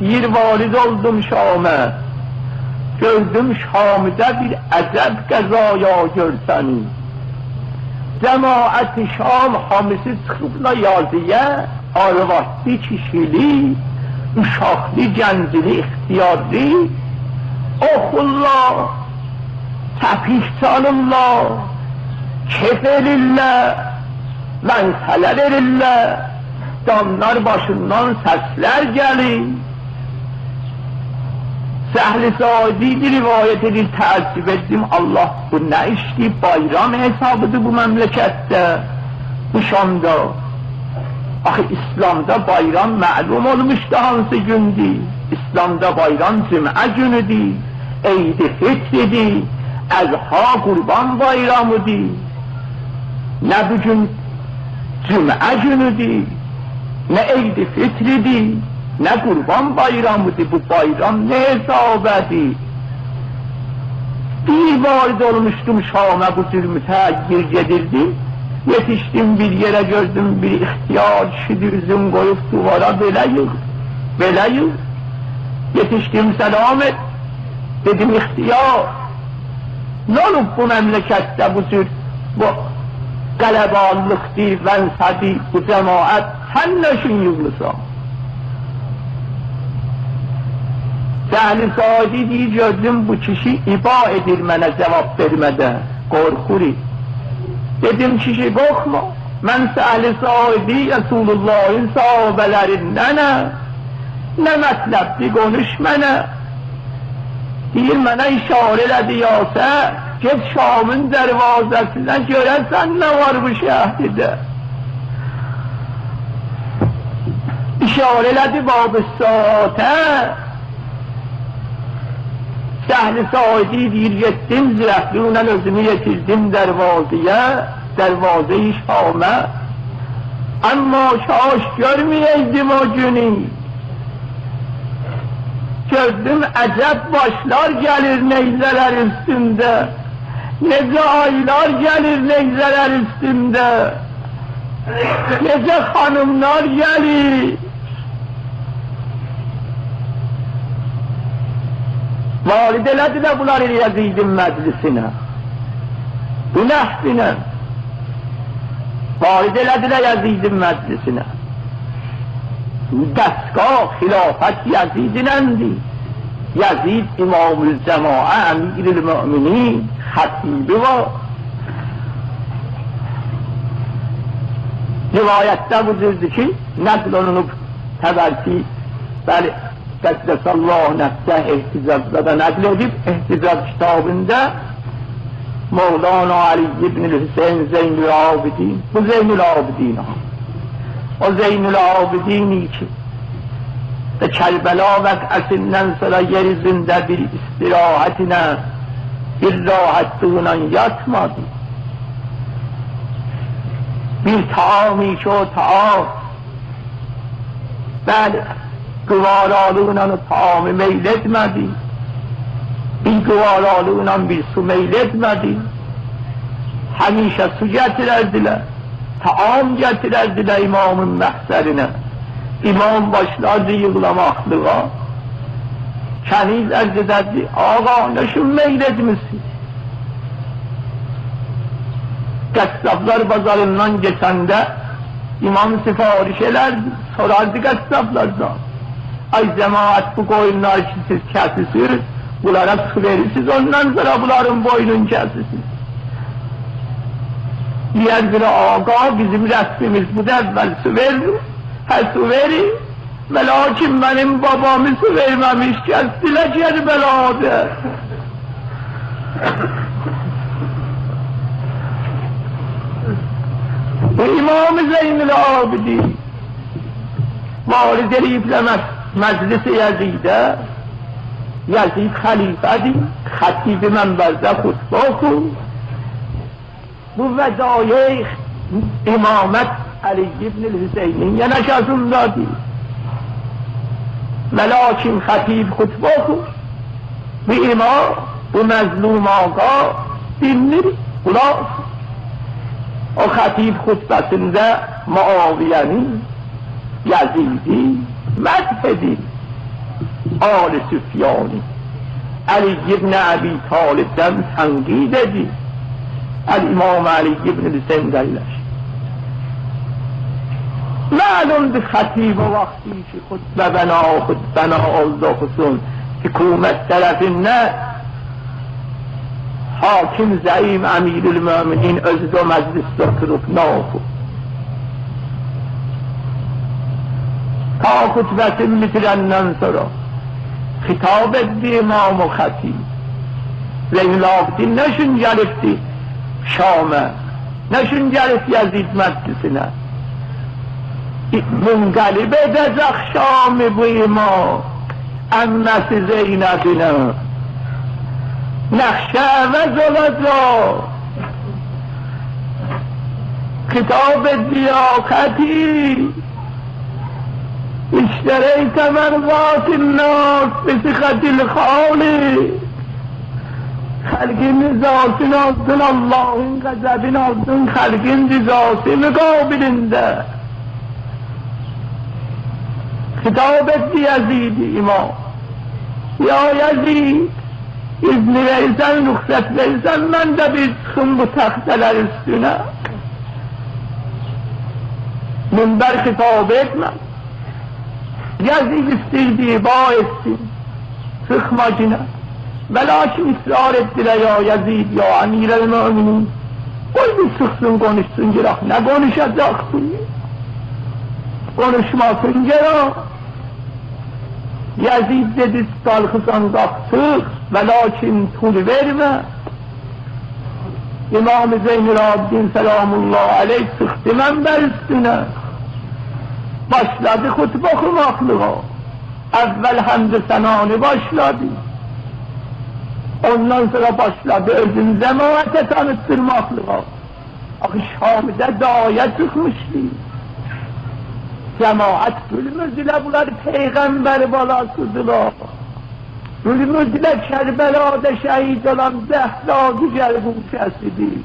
bir varid oldum Şam'a. Gördüm Şam'da bir acep qazaya görsəni. Cemaat Şam hamısı çıxıbla yazıya, arvadlı kişili, uşaqlı, gəncli, ixtiyarlı, oxurlar, təpik çalırlar, kef edirlər, mənzələ verirlər, damlar başından səslər gəlir. Səhl-i Saadi rivayət edir, təəccüb etdim, Allah bu nə işdir, bayram hesabıdır bu məmləkətdə, bu Şamda. Axı İslamda bayram məlum olmuşdu hansı gündür. İslamda bayram cümə günüdür, Eid-i Fitridir, Əzha Qurban bayramıdır. Nə bugün cümə günüdür, nə Eid-i Fitridir, nə Qurban bayramıdır. Bu bayram ne hesabədir? Bir varid olmuştum Şam'a, bu tür müteaggir gedirdim. Yetiştim bir yere, gördüm bir ihtiyar kişidir, üzüm koyup duvara böyle yığ. Yetiştim, selam et. Dedim ihtiyar, ne olup bu memlekette bu tür bu galeballıktır, vensadi, bu cemaat, sen neşin yığılsan? Səhl-i Saadi deyir, gördüm bu kişi iba edir mənə cevap vermədə, qorxuri. Dedim kişi qorxma, mən Səhl-i Saadi Resulullah'ın sahabələrindən, nə mətləbdir konuş mənə. Deyir mənə işarə elədi yasa, get Şam'ın dərvazəsinə görəsən nə var bu şəhridə. İşarə elədi bab-ı saatə. Səhl-i Saadi deyir, getdim zirəfliylə özümü yetirdim dərvazə-i Şam'a. Amma şaş görməyeydim o günü. Gördüm əcəb başlar gəlir neyzələr üstündə, necə aylar gəlir neyzələr üstündə, necə xanımlar gəlir. Varid elədilər bunları Yazidin məclisinə, bu nəhvinə, varid elədilər Yazidin məclisinə. Dəstgah xilafət Yazidinəndir. Yazid İmam-ül Cemaə, Əmir-ül Müminin, xatibi var. Rivayətdə bu cüzdür ki, nəql olunub təbərki, bəli, Qəddəsallahu nəfsə ehticazda da nəql edib, ehticaz kitabında Mevlana Ali ibn-i Hüseyin Zeynül Abidin, bu Zeynül Abidin o Zeynül Abidini ki Kərbəla vəqəsindən sonra yeryüzündə bir istirahətinə, bir rahatlığına yatmadı. Bir taami ki o taam, bəli, qıvaralığına taamı meyletmədi, bir qıvaralığına bir su meyletmədi. Həmişə su gətirərdilər, taam gətirərdilər imamın məhzərinə. İmam başlardı yığılamaklığa, kəniz ərz edərdi, ağa nəşin meyletmişsin? Qəssablar bazarından geçəndə imam sifariş elərdi, sorardı qəssablardan. Ay cemaat, bu koyunlar ki siz kəsirsiniz, bunlara su verirsiniz, ondan sonra bunların boynun kəsirsiniz. Diğer bir ağa, bizim resmimiz bu da evvel su verir, su verir, ve lakin benim babamı su vermemiş, kestiler Kerbela'da. Bu İmam-ı Zeynül Abidin varid eləyibləməz məclis-i Yazid'ə, Yazid xəlifədir, xətibi mənbərdə xutbə oxur. Bu vəzayih imamət Ali ibn-i Hüseynin yanaşasındadır. Ve lakin xətib xutbə oxur. Bu imam, bu məzlum ağa dinlir, qulaq. O xətib xutbəsində Muaviyəni, Yazidi mədh edir. آل سفیانی علی ابن ابی طالب دم تنگی دادی الامام علی ابن الحسین دلیلش معلوم به خطیب وقتی که خطبه بنا آزا خصون حکومت طرف نه حاکم زعیم امیر المؤمنین از دو مجلس دکتر نافو تا خطبت مثل ننصرا خطاب دی امام و خطیب زین العابدین نشون گرفتی شامه نشون گرفت یزید مجلس نه منقلب دزخ شام بوی ما امت زینبنا نخشه و زلزا خطاب دیاقتی اشتریت مرضات الناس بسخط الخالق خلقین ذات نازن الله این غضب نازن خلقین ذات مقابلنده خطاب یزید امام یا یزید اذن ویزن رخصت ویزن من دبید خم و تخت الارستونه منبر خطابت من یزید استیدی بایستی سخماجنه ولكن اصرار دل یا یزید یا امیر المؤمنین قلبی سخصون کنشتون گراه نگونش از داختونی konuşmasın gero Yazid dedi talhısan kalktık ve lakin tul verme İmam-ı Zeynel Abidin selamullah aleyh sıktı menber üstüne başladı hutbe okumaklığa evvel hamd-ı senanı başladı ondan sonra başladı özün zemavete tanıttırmaklığa Şam'da dağa çıkmıştı cemaat gülmürdüler bunlar peygamber balasıdılar gülmürdüler Kerbela'da şehit olan Zehra güzel bu kesidir